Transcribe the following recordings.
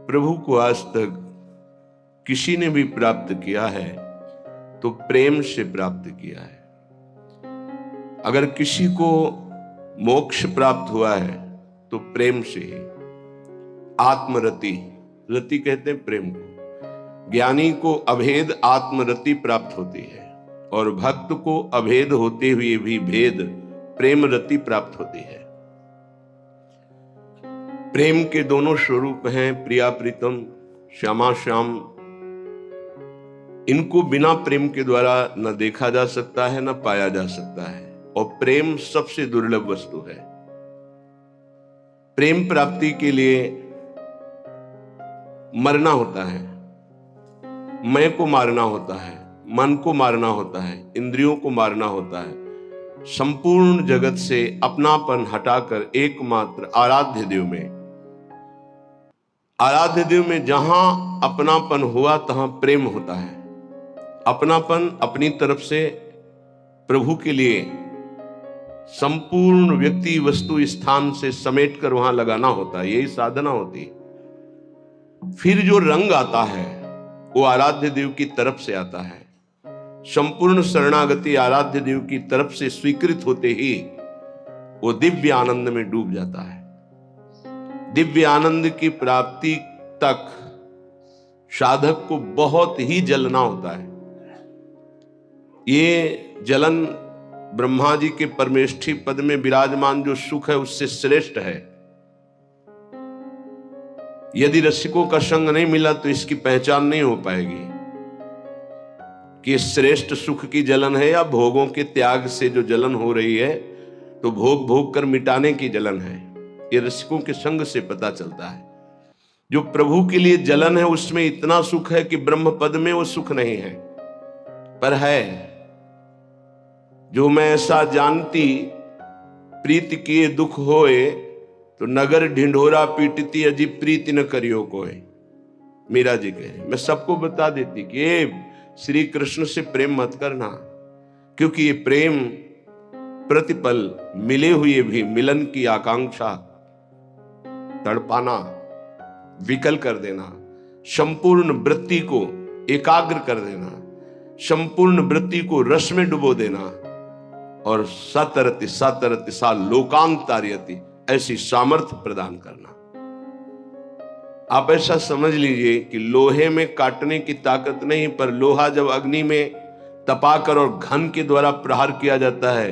प्रभु को आज तक किसी ने भी प्राप्त किया है तो प्रेम से प्राप्त किया है। अगर किसी को मोक्ष प्राप्त हुआ है तो प्रेम से ही। आत्मरति, रति कहते हैं प्रेम को। ज्ञानी को अभेद आत्मरति प्राप्त होती है और भक्त को अभेद होते हुए भी भेद प्रेम रति प्राप्त होती है। प्रेम के दोनों स्वरूप हैं, प्रिया प्रीतम, श्यामा श्याम। इनको बिना प्रेम के द्वारा न देखा जा सकता है न पाया जा सकता है, और प्रेम सबसे दुर्लभ वस्तु है। प्रेम प्राप्ति के लिए मरना होता है, मैं को मारना होता है, मन को मारना होता है, इंद्रियों को मारना होता है, संपूर्ण जगत से अपनापन हटाकर एकमात्र आराध्य देव में जहां अपनापन हुआ तहां प्रेम होता है। अपनापन अपनी तरफ से प्रभु के लिए संपूर्ण व्यक्ति वस्तु स्थान से समेट कर वहां लगाना होता है, यही साधना होती है। फिर जो रंग आता है वो आराध्य देव की तरफ से आता है। संपूर्ण शरणागति आराध्य देव की तरफ से स्वीकृत होते ही वो दिव्य आनंद में डूब जाता है। दिव्य आनंद की प्राप्ति तक साधक को बहुत ही जलना होता है। ये जलन ब्रह्मा जी के परमेष्ठी पद में विराजमान जो सुख है उससे श्रेष्ठ है। यदि रसिकों का संग नहीं मिला तो इसकी पहचान नहीं हो पाएगी कि श्रेष्ठ सुख की जलन है या भोगों के त्याग से जो जलन हो रही है, तो भोग भोग कर मिटाने की जलन है। ये रसिकों के संग से पता चलता है। जो प्रभु के लिए जलन है उसमें इतना सुख है कि ब्रह्म पद में वो सुख नहीं है, पर है। जो मैं ऐसा जानती प्रीति किए दुख होए, तो नगर ढिंढोरा पीटती अजी प्रीति न करियो कोई। मीरा जी कहे, मैं सबको बता देती कि श्री कृष्ण से प्रेम मत करना, क्योंकि ये प्रेम प्रतिपल मिले हुए भी मिलन की आकांक्षा तड़पाना, विकल कर देना, संपूर्ण वृत्ति को एकाग्र कर देना, संपूर्ण वृत्ति को रस में डुबो देना, और सतरति सतरति सा लोकांतार्यति, ऐसी सामर्थ्य प्रदान करना। आप ऐसा समझ लीजिए कि लोहे में काटने की ताकत नहीं, पर लोहा जब अग्नि में तपाकर और घन के द्वारा प्रहार किया जाता है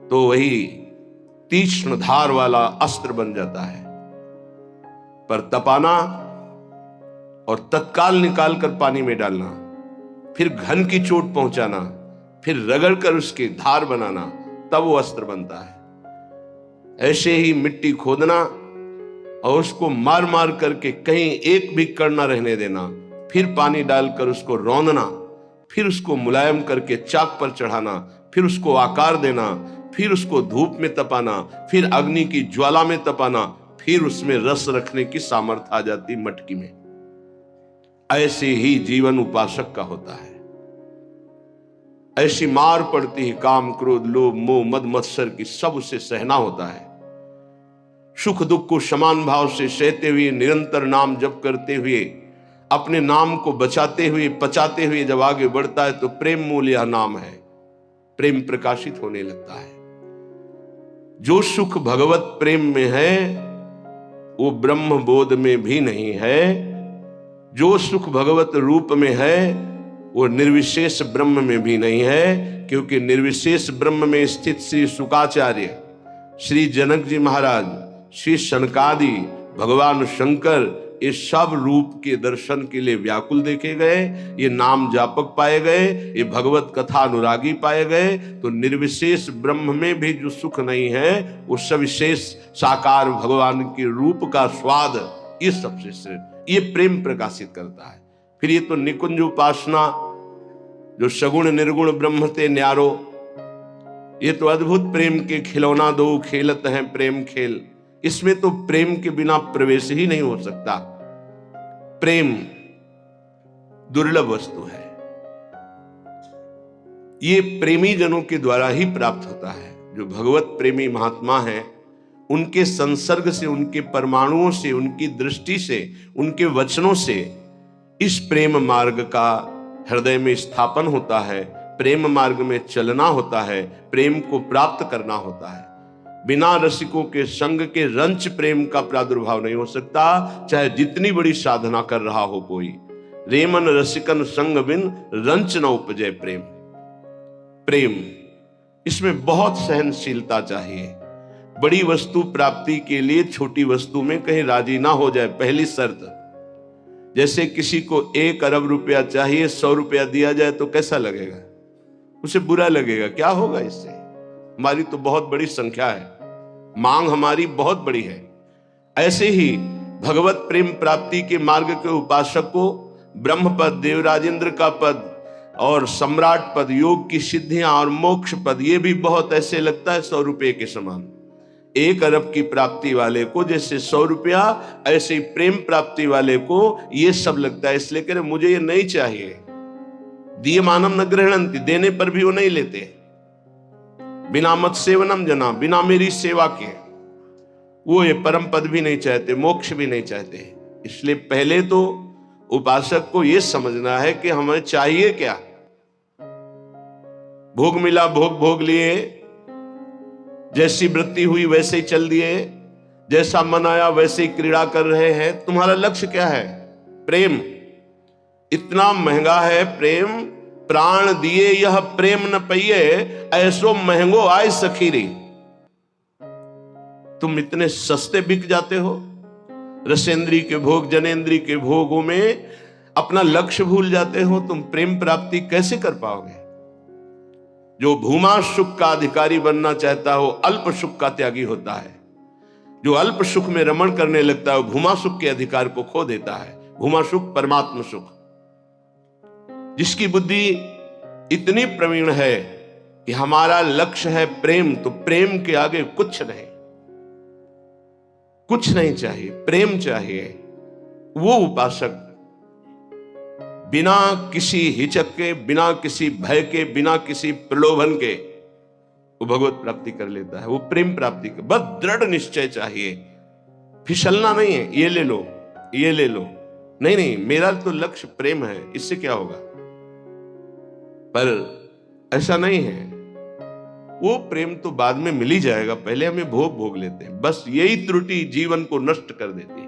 तो वही तीक्ष्ण धार वाला अस्त्र बन जाता है। पर तपाना और तत्काल निकाल कर पानी में डालना, फिर घन की चोट पहुंचाना, फिर रगड़ कर उसके धार बनाना, तब वो अस्त्र बनता है। ऐसे ही मिट्टी खोदना और उसको मार मार करके कहीं एक भी कण न रहने देना, फिर पानी डालकर उसको रौंदना, फिर उसको मुलायम करके चाक पर चढ़ाना, फिर उसको आकार देना, फिर उसको धूप में तपाना, फिर अग्नि की ज्वाला में तपाना, फिर उसमें रस रखने की सामर्थ्य आ जाती मटकी में। ऐसे ही जीवन उपासक का होता है। ऐसी मार पड़ती है काम क्रोध लोभ मोह मद मत्सर की, सब उसे सहना होता है। सुख दुख को समान भाव से सहते हुए, निरंतर नाम जप करते हुए, अपने नाम को बचाते हुए पचाते हुए जब आगे बढ़ता है तो प्रेम मूल यह नाम है। प्रेम प्रकाशित होने लगता है। जो सुख भगवत प्रेम में है वो ब्रह्म बोध में भी नहीं है। जो सुख भगवत रूप में है वो निर्विशेष ब्रह्म में भी नहीं है, क्योंकि निर्विशेष ब्रह्म में स्थित श्री शुकाचार्य, श्री जनक जी महाराज, श्री शनकादि, भगवान शंकर, ये सब रूप के दर्शन के लिए व्याकुल देखे गए, ये नाम जापक पाए गए, ये भगवत कथा अनुरागी पाए गए। तो निर्विशेष ब्रह्म में भी जो सुख नहीं है वो सविशेष साकार भगवान के रूप का स्वाद, ये सबसे श्रेष्ठ, ये प्रेम प्रकाशित करता है। फिर ये तो निकुंज उपासना, जो सगुण निर्गुण ब्रह्म ते न्यारो, ये तो अद्भुत प्रेम के खिलौना दो खेलत हैं प्रेम खेल। इसमें तो प्रेम के बिना प्रवेश ही नहीं हो सकता। प्रेम दुर्लभ वस्तु है, ये प्रेमी जनों के द्वारा ही प्राप्त होता है। जो भगवत प्रेमी महात्मा हैं उनके संसर्ग से, उनके परमाणुओं से, उनकी दृष्टि से, उनके वचनों से इस प्रेम मार्ग का हृदय में स्थापन होता है, प्रेम मार्ग में चलना होता है, प्रेम को प्राप्त करना होता है। बिना रसिकों के संग के रंच प्रेम का प्रादुर्भाव नहीं हो सकता, चाहे जितनी बड़ी साधना कर रहा हो कोई। रेमन रसिकन संग बिन रंच न उपजय प्रेम। प्रेम, इसमें बहुत सहनशीलता चाहिए। बड़ी वस्तु प्राप्ति के लिए छोटी वस्तु में कहीं राजी ना हो जाए, पहली शर्त। जैसे किसी को 1 अरब रुपया चाहिए, 100 रुपया दिया जाए तो कैसा लगेगा? उसे बुरा लगेगा। क्या होगा इससे? हमारी तो बहुत बड़ी संख्या है, मांग हमारी बहुत बड़ी है। ऐसे ही भगवत प्रेम प्राप्ति के मार्ग के उपासक को ब्रह्म पद, देवराजेंद्र का पद और सम्राट पद, योग की सिद्धियां और मोक्ष पद, ये भी बहुत ऐसे लगता है 100 रुपये के समान। 1 अरब की प्राप्ति वाले को जैसे 100 रुपया, ऐसे ही प्रेम प्राप्ति वाले को ये सब लगता है। इसलिए कह रहे मुझे ये नहीं चाहिए। दिए मानम न ग्रहणंति, देने पर भी वो नहीं लेते। बिना मत सेवनम जना, बिना मेरी सेवा के वो ये परम पद भी नहीं चाहते, मोक्ष भी नहीं चाहते। इसलिए पहले तो उपासक को ये समझना है कि हमें चाहिए क्या। भोग मिला, भोग भोग लिए, जैसी वृत्ति हुई वैसे ही चल दिए, जैसा मन आया वैसे ही क्रीड़ा कर रहे हैं। तुम्हारा लक्ष्य क्या है? प्रेम। इतना महंगा है प्रेम, प्राण दिए यह प्रेम न पइए, ऐसो महंगो आय सखीरी। तुम इतने सस्ते बिक जाते हो। रसेंद्री के भोग, जनेंद्री के भोगों में अपना लक्ष्य भूल जाते हो। तुम प्रेम प्राप्ति कैसे कर पाओगे? जो भूमा सुख का अधिकारी बनना चाहता हो, अल्प सुख का त्यागी होता है। जो अल्प सुख में रमण करने लगता है, भूमा सुख के अधिकार को खो देता है। भूमा सुख परमात्म सुख। जिसकी बुद्धि इतनी प्रवीण है कि हमारा लक्ष्य है प्रेम, तो प्रेम के आगे कुछ नहीं, कुछ नहीं चाहिए, प्रेम चाहिए। वो उपासक बिना किसी हिचक के, बिना किसी भय के, बिना किसी प्रलोभन के वो भगवत प्राप्ति कर लेता है। वो प्रेम प्राप्ति का बस दृढ़ निश्चय चाहिए। फिसलना नहीं है, ये ले लो, ये ले लो, नहीं नहीं, मेरा तो लक्ष्य प्रेम है, इससे क्या होगा। पर ऐसा नहीं है। वो प्रेम तो बाद में मिल ही जाएगा, पहले हमें भोग भोग लेते हैं। बस यही त्रुटि जीवन को नष्ट कर देती है।